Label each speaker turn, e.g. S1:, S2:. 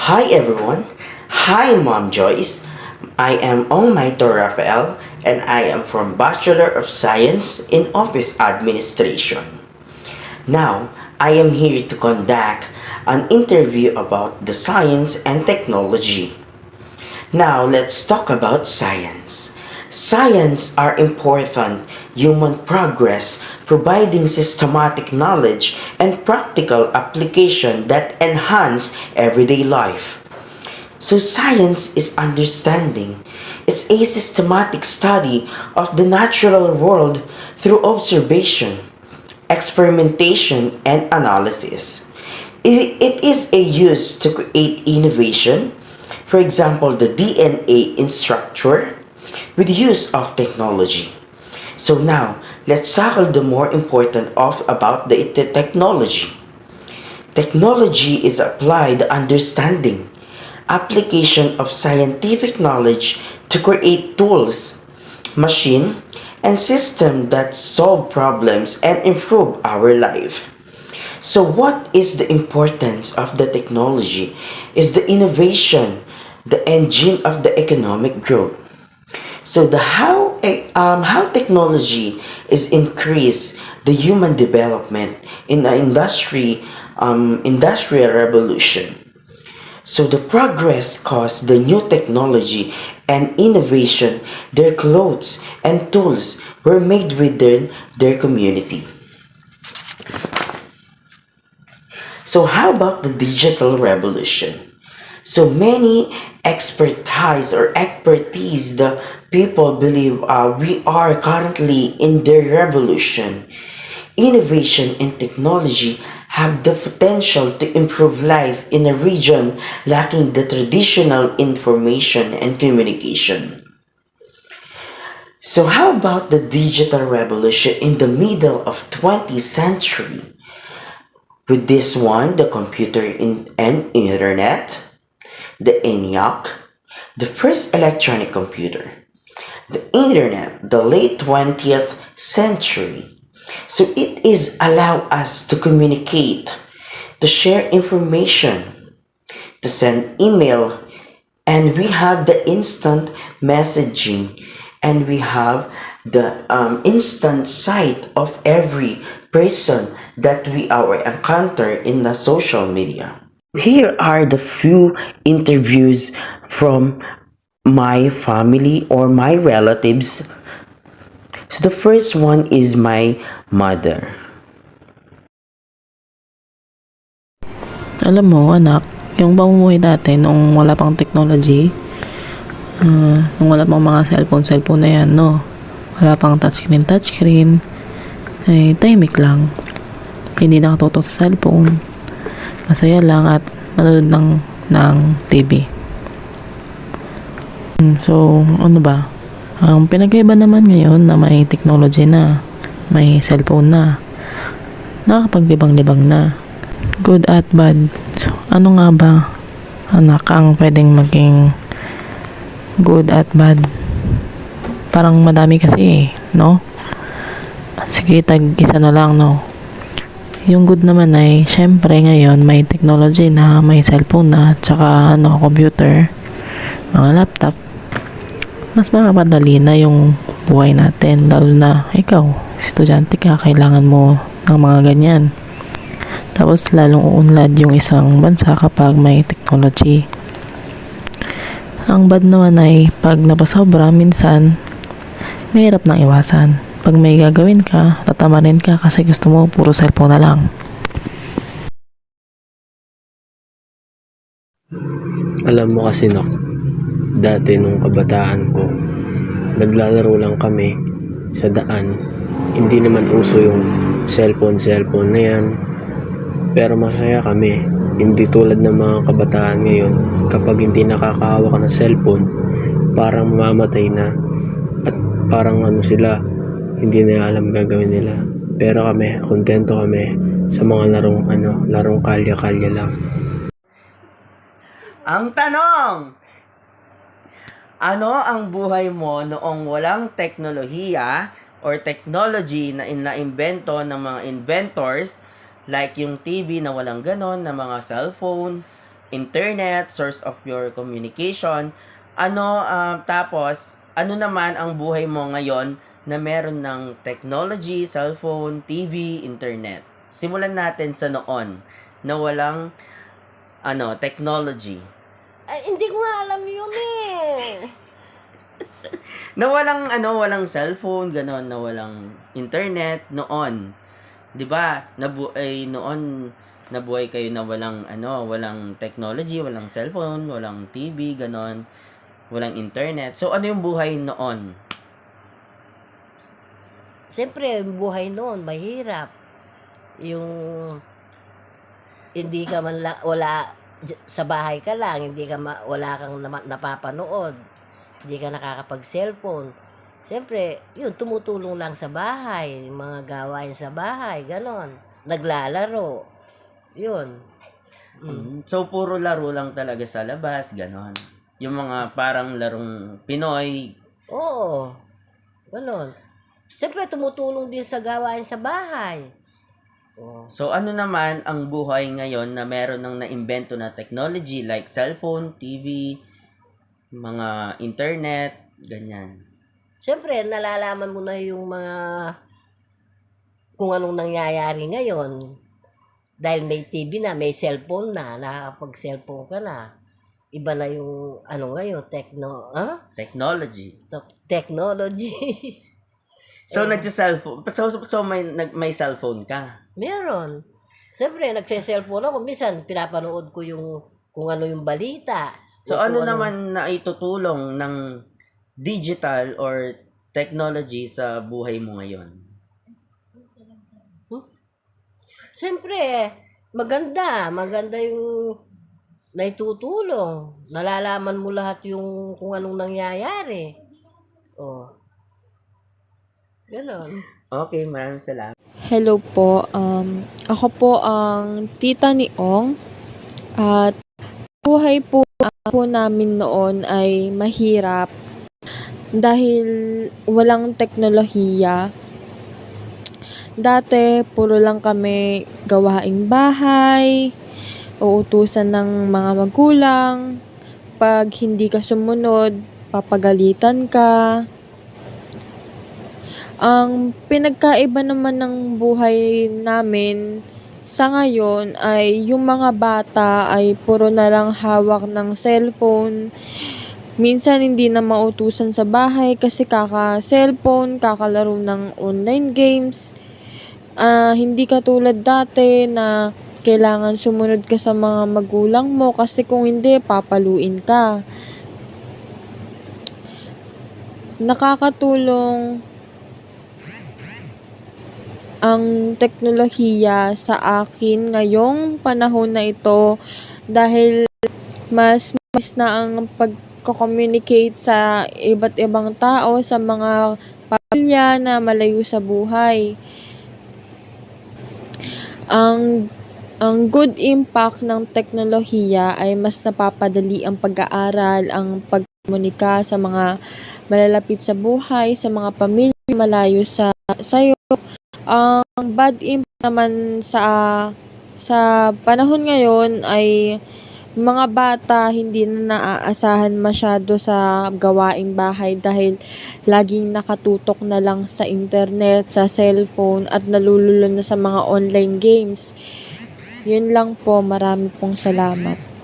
S1: Hi everyone. Hi Mom Joyce. I am Ongmaito Rafael and I am from Bachelor of Science in Office Administration. Now, I am here to conduct an interview about the science and technology. Now, let's talk about science. Science are important human progress providing systematic knowledge and practical application that enhance everyday life. So science is understanding. It's a systematic study of the natural world through observation, experimentation, and analysis. It is a use to create innovation, for example, the DNA in structure, with use of technology. So now, let's tackle the more important of about the technology. Technology is applied understanding, application of scientific knowledge to create tools, machine, and system that solve problems and improve our life. So what is the importance of the technology? Is the innovation, the engine of the economic growth. So how technology is increase the human development in the industrial revolution. So the progress caused the new technology and innovation. Their clothes and tools were made within their community. So how about the digital revolution? So many expertise the people believe we are currently in the revolution. Innovation and technology have the potential to improve life in a region lacking the traditional information and communication. So how about the digital revolution in the middle of 20th century? With this one, the and internet, the ENIAC, the first electronic computer, the internet, the late 20th century. So it is allow us to communicate, to share information, to send email, and we have the instant messaging, and we have the instant sight of every person that we are encounter in the social media. Here are the few interviews from my family or my relatives. So the first one is my mother.
S2: Alam mo, anak, yung pamumuhay dati nung wala pang technology, nung wala pang mga cellphone na yan, no? Wala pang touchscreen, ay tahimik lang. Hindi nakatutok sa cellphone. Masaya lang at nanonood ng TV. So, ano ba? Ang pinagkaiba naman ngayon na may technology na, may cellphone na, nakapaglibang-libang na. Good at bad. So, ano nga ba, anak, ang pwedeng maging good at bad? Parang madami kasi no? Sige, tag-isa na lang, no? Yung good naman ay, syempre ngayon, may technology na, may cellphone na, tsaka computer, mga laptop. Mas makapadali na yung buhay natin, lalo na ikaw, estudyante ka, kailangan mo ng mga ganyan. Tapos lalong uunlad yung isang bansa kapag may technology. Ang bad naman ay pag napasobra, minsan mahirap nang iwasan. Pag may gagawin ka, tatamarin ka kasi gusto mo puro cellphone na lang.
S3: Alam mo kasi dati nung kabataan ko, naglalaro lang kami sa daan. Hindi naman uso yung cellphone na yan. Pero masaya kami. Hindi tulad ng mga kabataan ngayon, kapag hindi nakakahawak ka ng cellphone, parang mamamatay na. At parang sila, hindi nila alam gagawin nila. Pero kami, kontento kami sa mga larong kalya-kalya lang.
S1: Ang tanong! Ano ang buhay mo noong walang teknolohiya or technology na inaimbento ng mga inventors like yung TV na walang ganon, na mga cellphone, internet, source of your communication. Tapos, ano naman ang buhay mo ngayon na meron ng technology, cellphone, TV, internet? Simulan natin sa noon na walang technology.
S4: Ay, hindi ko nga alam yun eh.
S1: Na walang cellphone, ganon, na walang internet noon. 'Di ba? Noon nabuhay kayo na walang technology, walang cellphone, walang TV, ganon, walang internet. So ano yung buhay noon?
S4: Siyempre, yung buhay noon, mahirap. Yung hindi ka man sa bahay ka lang, wala kang napapanood, hindi ka nakakapag-cellphone. Siyempre, yun, tumutulong lang sa bahay, mga gawain sa bahay, ganon. Naglalaro. Yun.
S1: So puro laro lang talaga sa labas, ganon. Yung mga parang larong Pinoy.
S4: Oo. Ganon. Siyempre, tumutulong din sa gawain sa bahay. Oh.
S1: So ano naman ang buhay ngayon na meron ng naimbento na technology like cellphone, TV, mga internet, ganyan.
S4: Siyempre, nalalaman mo na yung kung anong nangyayari ngayon. Dahil may TV na, may cellphone na, nakakapag-cellphone ka na. Iba na yung ngayon,
S1: Technology.
S4: technology.
S1: So nagsa-cellphone. So may cellphone ka.
S4: Meron. Siyempre, nagse-cellphone ako. Minsan, pinapanood ko kung ano yung balita.
S1: So ano naman na itutulong ng digital or technology sa buhay mo ngayon?
S4: Siyempre, maganda. Maganda yung naitutulong. Nalalaman mo lahat yung kung anong nangyayari. Oh. Ganon.
S1: Okay, maraming salamat.
S5: Hello po. Ako po ang tita ni Ong. At buhay po namin noon ay mahirap dahil walang teknolohiya. Dati, puro lang kami gawaing bahay, uutusan ng mga magulang. Pag hindi ka sumunod, papagalitan ka. Ang pinagkaiba naman ng buhay namin sa ngayon ay yung mga bata ay puro na lang hawak ng cellphone. Minsan hindi na mautusan sa bahay kasi kaka-cellphone, kakalaro ng online games. Hindi katulad dati na kailangan sumunod ka sa mga magulang mo kasi kung hindi, papaluin ka. Nakakatulong ang teknolohiya sa akin ngayong panahon na ito dahil mas na ang pag-communicate sa iba't ibang tao, sa mga pamilya na malayo sa buhay. Ang good impact ng teknolohiya ay mas napapadali ang pag-aaral, ang pagkomunika sa mga malalapit sa buhay, sa mga pamilya malayo sa'yo. Ang bad impact naman sa panahon ngayon ay mga bata hindi na naaasahan masyado sa gawaing bahay dahil laging nakatutok na lang sa internet, sa cellphone at nalululon na sa mga online games. Yun lang po, marami pong salamat.